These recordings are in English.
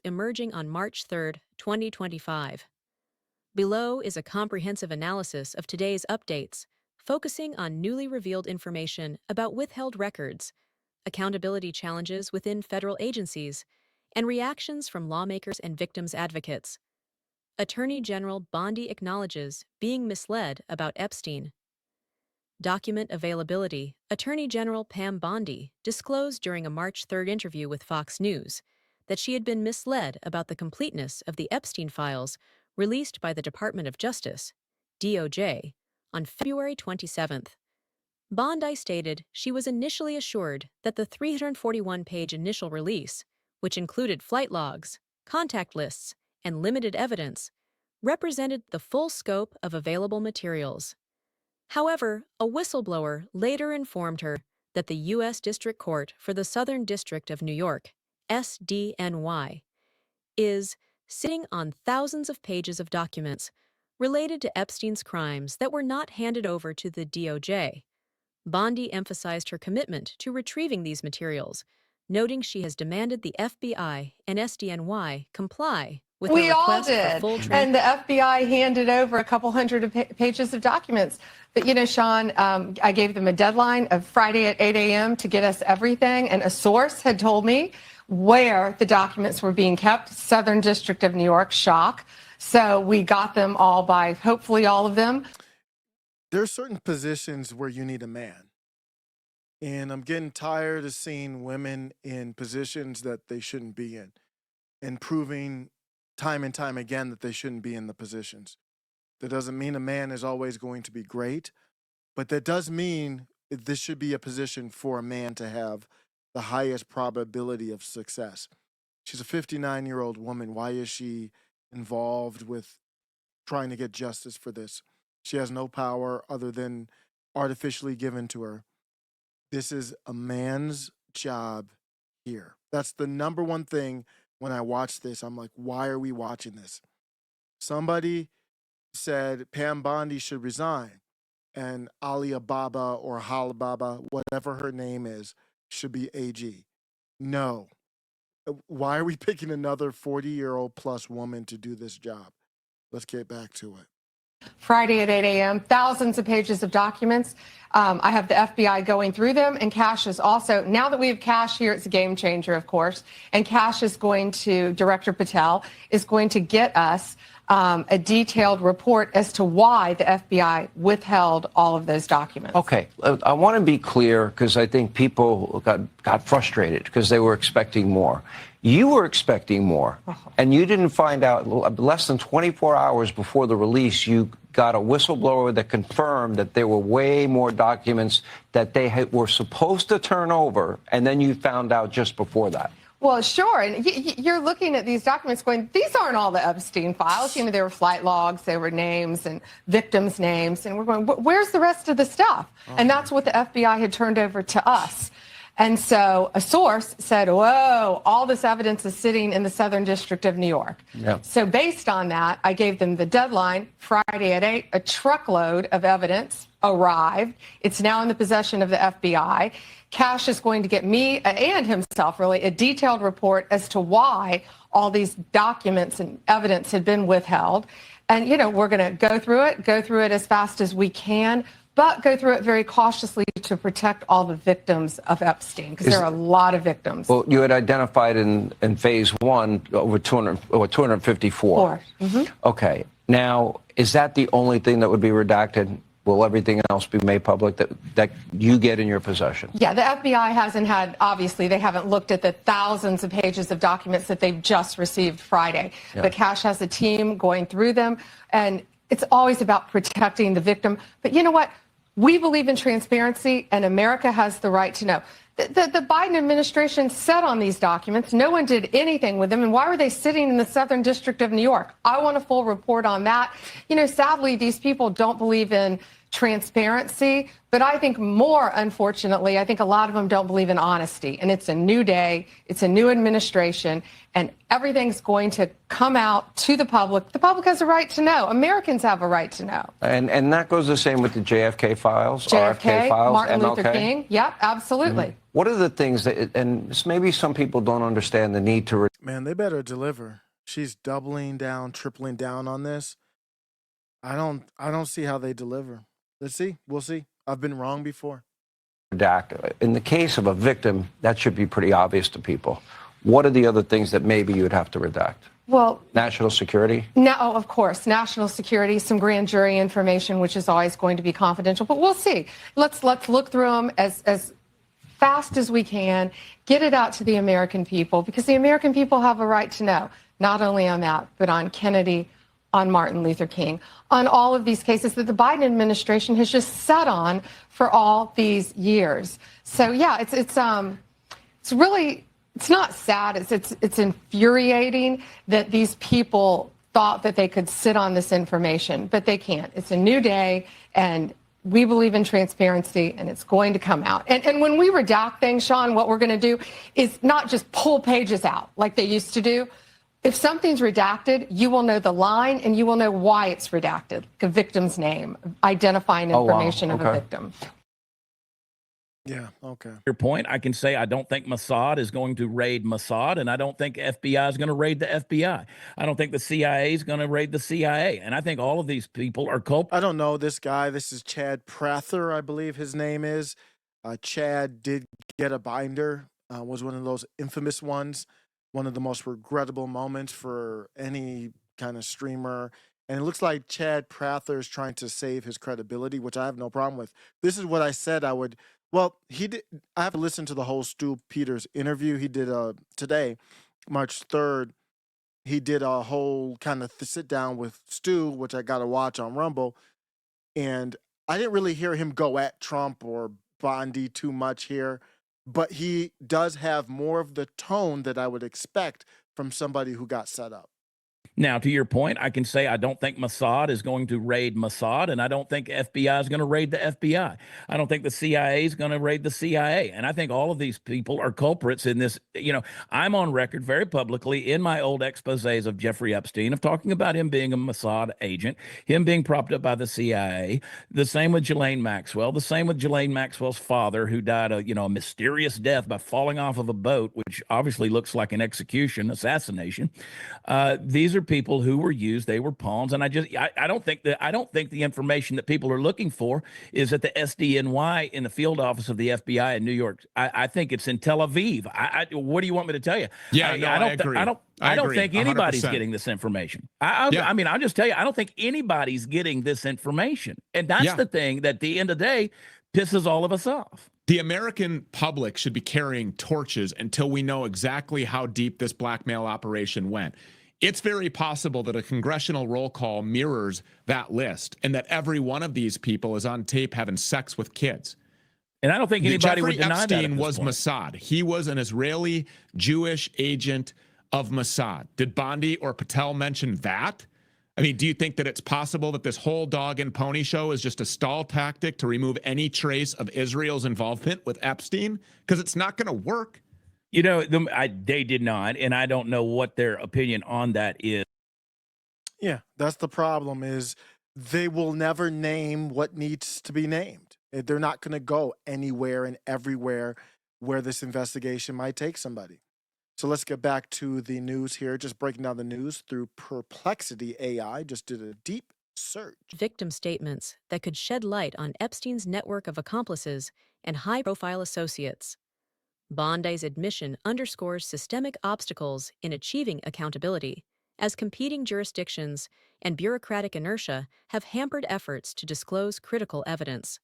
emerging on March 3, 2025. Below is a comprehensive analysis of today's updates, focusing on newly revealed information about withheld records, accountability challenges within federal agencies, and reactions from lawmakers and victims' advocates. Attorney General Bondi acknowledges being misled about Epstein. Document availability. Attorney General Pam Bondi disclosed during a March 3 interview with Fox News that she had been misled about the completeness of the Epstein files released by the Department of Justice, DOJ, on February 27. Bondi stated she was initially assured that the 341-page initial release, which included flight logs, contact lists, and limited evidence, represented the full scope of available materials. However, a whistleblower later informed her that the U.S. District Court for the Southern District of New York, SDNY, is sitting on thousands of pages of documents related to Epstein's crimes that were not handed over to the DOJ. Bondi emphasized her commitment to retrieving these materials, noting she has demanded the FBI and SDNY comply with her request for full transparency. And the FBI handed over a couple hundred pages of documents. But, you know, Sean, I gave them a deadline of Friday at 8 a.m. to get us everything. And a source had told me where the documents were being kept, Southern District of New York, shock. So we got them all by, hopefully all of them. There are certain positions where you need a man. And I'm getting tired of seeing women in positions that they shouldn't be in and proving time and time again that they shouldn't be in the positions. That doesn't mean a man is always going to be great, but that does mean this should be a position for a man to have the highest probability of success. She's a 59-year-old woman. Why is she involved with trying to get justice for this? She has no power other than artificially given to her. This is a man's job here. That's the number one thing when I watch this. I'm like, why are we watching this? Somebody said Pam Bondi should resign and Ali Ababa or Halababa, whatever her name is, should be AG. No. Why are we picking another 40-year-old plus woman to do this job? Let's get back to it. Friday at 8 a.m., thousands of pages of documents. I have the FBI going through them, and Cash is also, now that we have Cash here, it's a game changer, of course, and Cash is going to, Director Patel, is going to get us a detailed report as to why the FBI withheld all of those documents. Okay, I want to be clear because I think people got frustrated because they were expecting more. You were expecting more, and you didn't find out less than 24 hours before the release. You got a whistleblower that confirmed that there were way more documents that they were supposed to turn over, and then you found out just before that. Well, sure. And you're looking at these documents going, these aren't all the Epstein files. You know, there were flight logs, there were names and victims' names. And we're going, where's the rest of the stuff? And that's what the FBI had turned over to us. And so a source said, whoa, all this evidence is sitting in the Southern District of New York. Yep. So based on that, I gave them the deadline, Friday at 8, a truckload of evidence arrived. It's now in the possession of the FBI. Cash is going to get me and himself, really, a detailed report as to why all these documents and evidence had been withheld. And, you know, we're going to go through it as fast as we can, but go through it very cautiously to protect all the victims of Epstein, because there are a lot of victims. Well, you had identified in phase one over 254. Mm-hmm. Okay. Now, is that the only thing that would be redacted? Will everything else be made public that you get in your possession? Yeah, the FBI hasn't had, obviously, they haven't looked at the thousands of pages of documents that they've just received Friday. Yeah. But Cash has a team going through them, and it's always about protecting the victim. But you know what? We believe in transparency, and America has the right to know. The Biden administration sat on these documents. No one did anything with them. And why were they sitting in the Southern District of New York? I want a full report on that. You know, sadly, these people don't believe in transparency. But I think more, unfortunately, I think a lot of them don't believe in honesty. And it's a new day. It's a new administration. And everything's going to come out to the public. The public has a right to know. Americans have a right to know. And that goes the same with the JFK files, JFK, RFK files, Martin MLK. Luther King. Yep, absolutely. What are the things that, and maybe some people don't understand the need to Man, they better deliver. She's doubling down, tripling down on this. I don't see how they deliver. Let's see. We'll see. I've been wrong before. Redact. In the case of a victim, that should be pretty obvious to people. What are the other things that maybe you would have to redact? Well, National security? no, of course, national security, some grand jury information, which is always going to be confidential, but we'll see. Let's look through them as fast as we can, get it out to the American people, because the American people have a right to know, not only on that, but on Kennedy, on Martin Luther King, on all of these cases that the Biden administration has just sat on for all these years. So yeah, it's really, it's not sad. It's infuriating that these people thought that they could sit on this information, but they can't. It's a new day, and we believe in transparency, and it's going to come out. And when we redact things, Sean, what we're going to do is not just pull pages out like they used to do. If something's redacted, you will know the line, and you will know why it's redacted, like a victim's name, identifying information of a victim. Yeah, okay. Your point, I can say I don't think Mossad is going to raid Mossad, and I don't think FBI is going to raid the FBI. I don't think the CIA is going to raid the CIA, and I think all of these people are culprits. I don't know this guy. This is Chad Prather, I believe his name is. Chad did get a binder, was one of those infamous ones, one of the most regrettable moments for any kind of streamer. And it looks like Chad Prather is trying to save his credibility, which I have no problem with. This is what I said I would. Well, he did. I have to listen to the whole Stu Peters interview he did today, March 3rd. He did a whole kind of sit down with Stu, which I got to watch on Rumble. And I didn't really hear him go at Trump or Bondi too much here, but he does have more of the tone that I would expect from somebody who got set up. Now, to your point, I can say I don't think Mossad is going to raid Mossad, and I don't think FBI is going to raid the FBI. I don't think the CIA is going to raid the CIA. And I think all of these people are culprits in this. You know, I'm on record very publicly in my old exposés of Jeffrey Epstein of talking about him being a Mossad agent, him being propped up by the CIA. The same with Ghislaine Maxwell. The same with Ghislaine Maxwell's father, who died a mysterious death by falling off of a boat, which obviously looks like an execution, assassination. These are people who were used; they were pawns, and I don't think the information that people are looking for is at the SDNY in the field office of the FBI in New York. I think it's in Tel Aviv. What do you want me to tell you? Yeah, I agree. I don't think anybody's 100%. getting this information. I mean, I'll just tell you, I don't think anybody's getting this information, and that's the thing that at the end of the day pisses all of us off. The American public should be carrying torches until we know exactly how deep this blackmail operation went. It's very possible that a congressional roll call mirrors that list, and that every one of these people is on tape having sex with kids. And I don't think anybody would deny that. Jeffrey Epstein was Mossad. He was an Israeli Jewish agent of Mossad. Did Bondi or Patel mention that? I mean, do you think that it's possible that this whole dog and pony show is just a stall tactic to remove any trace of Israel's involvement with Epstein? Because it's not going to work. You know, they did not, and I don't know what their opinion on that is. Yeah, that's the problem is they will never name what needs to be named. They're not going to go anywhere and everywhere where this investigation might take somebody. So let's get back to the news here. Just breaking down the news through Perplexity AI. Just did a deep search. Victim statements that could shed light on Epstein's network of accomplices and high-profile associates. Bondi's admission underscores systemic obstacles in achieving accountability, as competing jurisdictions and bureaucratic inertia have hampered efforts to disclose critical evidence.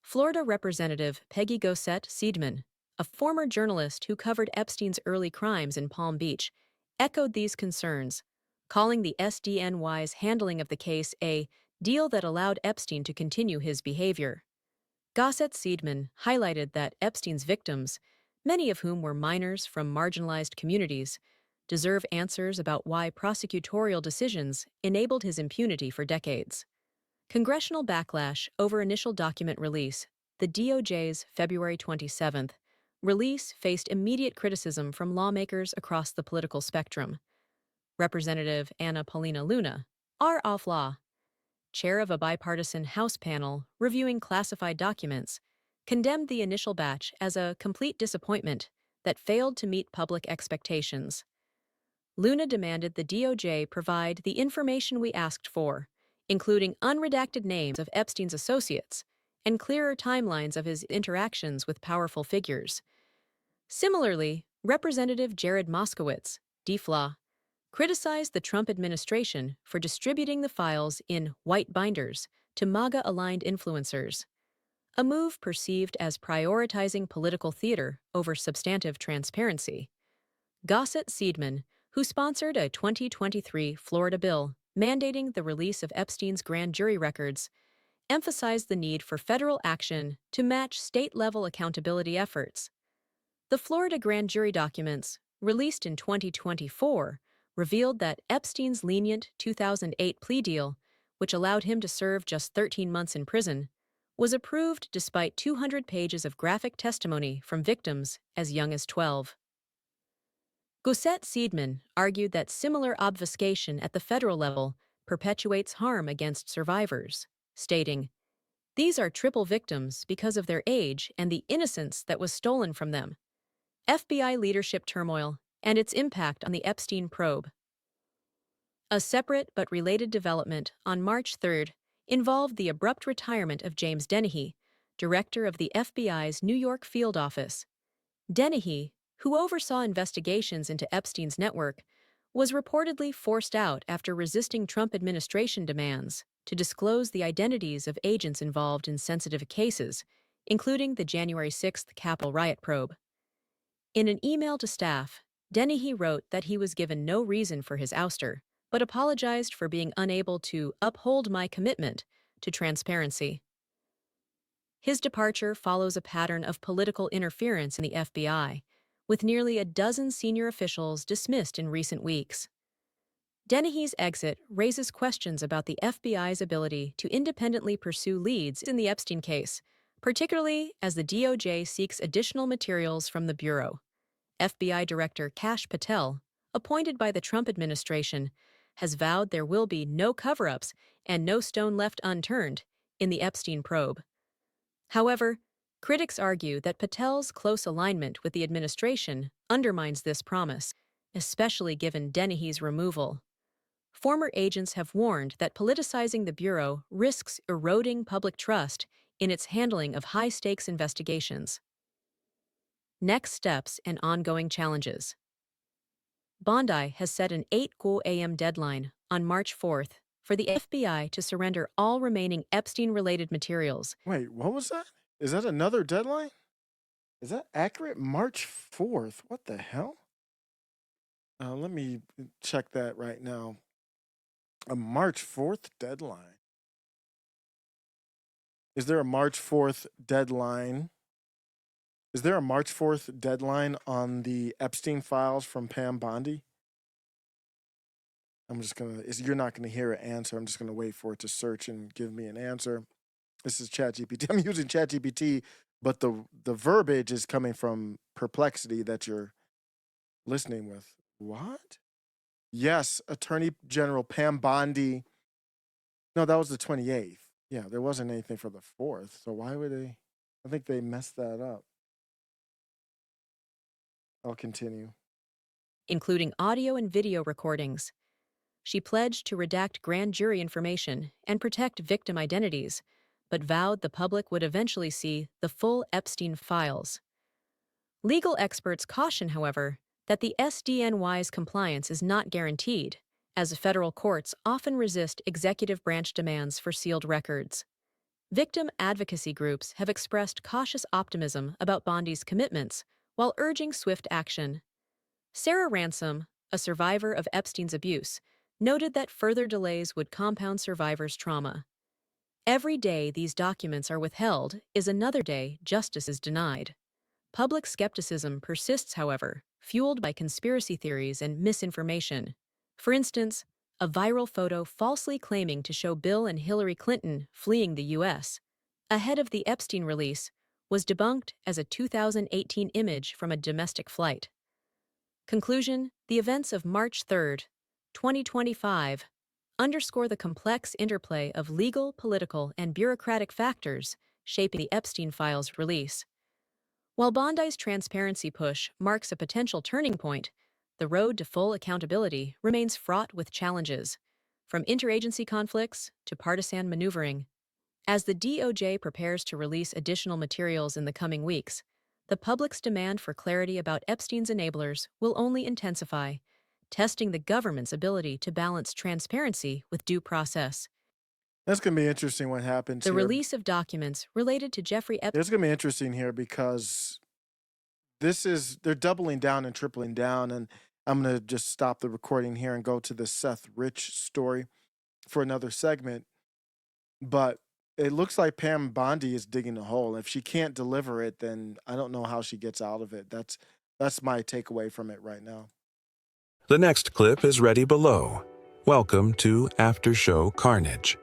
Florida Representative Peggy Gossett Seidman, a former journalist who covered Epstein's early crimes in Palm Beach, echoed these concerns, calling the SDNY's handling of the case a deal that allowed Epstein to continue his behavior. Gossett Seidman highlighted that Epstein's victims, many of whom were minors from marginalized communities, deserve answers about why prosecutorial decisions enabled his impunity for decades. Congressional backlash over initial document release. The DOJ's February 27th release faced immediate criticism from lawmakers across the political spectrum. Representative Anna Paulina Luna, R. Off Law, chair of a bipartisan House panel reviewing classified documents, condemned the initial batch as a complete disappointment that failed to meet public expectations. Luna demanded the DOJ provide the information we asked for, including unredacted names of Epstein's associates and clearer timelines of his interactions with powerful figures. Similarly, Representative Jared Moskowitz, DFLA, criticized the Trump administration for distributing the files in white binders to MAGA-aligned influencers, a move perceived as prioritizing political theater over substantive transparency. Gossett Seidman, who sponsored a 2023 Florida bill mandating the release of Epstein's grand jury records, emphasized the need for federal action to match state-level accountability efforts. The Florida grand jury documents, released in 2024, revealed that Epstein's lenient 2008 plea deal, which allowed him to serve just 13 months in prison, was approved despite 200 pages of graphic testimony from victims as young as 12. Gossett Seidman argued that similar obfuscation at the federal level perpetuates harm against survivors, stating, "These are triple victims because of their age and the innocence that was stolen from them." FBI leadership turmoil and its impact on the Epstein probe. A separate but related development on March 3rd involved the abrupt retirement of James Dennehy, director of the FBI's New York field office. Dennehy, who oversaw investigations into Epstein's network, was reportedly forced out after resisting Trump administration demands to disclose the identities of agents involved in sensitive cases, including the January 6th Capitol riot probe. In an email to staff, Dennehy wrote that he was given no reason for his ouster, but apologized for being unable to uphold my commitment to transparency. His departure follows a pattern of political interference in the FBI, with nearly a dozen senior officials dismissed in recent weeks. Dennehy's exit raises questions about the FBI's ability to independently pursue leads in the Epstein case, particularly as the DOJ seeks additional materials from the Bureau. FBI Director Kash Patel, appointed by the Trump administration, has vowed there will be no cover-ups and no stone left unturned in the Epstein probe. However, critics argue that Patel's close alignment with the administration undermines this promise, especially given Dennehy's removal. Former agents have warned that politicizing the Bureau risks eroding public trust in its handling of high-stakes investigations. Next steps and ongoing challenges. Bondi has set an 8 a.m. deadline on March 4th for the FBI to surrender all remaining Epstein-related materials. Wait, what was that? Is that another deadline? Is that accurate? March 4th. What the hell? Let me check that right now. A March 4th deadline. Is there a March 4th deadline? Is there a March 4th deadline on the Epstein files from Pam Bondi? You're not gonna hear an answer. I'm just gonna wait for it to search and give me an answer. This is ChatGPT. I'm using ChatGPT, but the verbiage is coming from Perplexity that you're listening with. What? Yes, Attorney General Pam Bondi. No, that was the 28th. Yeah, there wasn't anything for the 4th. So why would they? I think they messed that up. I'll continue. Including audio and video recordings. She pledged to redact grand jury information and protect victim identities, but vowed the public would eventually see the full Epstein files. Legal experts caution, however, that the SDNY's compliance is not guaranteed, as federal courts often resist executive branch demands for sealed records. Victim advocacy groups have expressed cautious optimism about Bondi's commitments while urging swift action. Sarah Ransom, a survivor of Epstein's abuse, noted that further delays would compound survivors' trauma. Every day these documents are withheld is another day justice is denied. Public skepticism persists, however, fueled by conspiracy theories and misinformation. For instance, a viral photo falsely claiming to show Bill and Hillary Clinton fleeing the U.S. ahead of the Epstein release was debunked as a 2018 image from a domestic flight. Conclusion: the events of March 3rd, 2025, underscore the complex interplay of legal, political, and bureaucratic factors shaping the Epstein files' release. While Bondi's transparency push marks a potential turning point, the road to full accountability remains fraught with challenges, from interagency conflicts to partisan maneuvering. As the DOJ prepares to release additional materials in the coming weeks, the public's demand for clarity about Epstein's enablers will only intensify, testing the government's ability to balance transparency with due process. That's going to be interesting what happens The here. release of documents related to Jeffrey Epstein. It's going to be interesting here because they're doubling down and tripling down. And I'm going to just stop the recording here and go to the Seth Rich story for another segment. But it looks like Pam Bondi is digging a hole. If she can't deliver it, then I don't know how she gets out of it. That's my takeaway from it right now. The next clip is ready below. Welcome to After Show Carnage.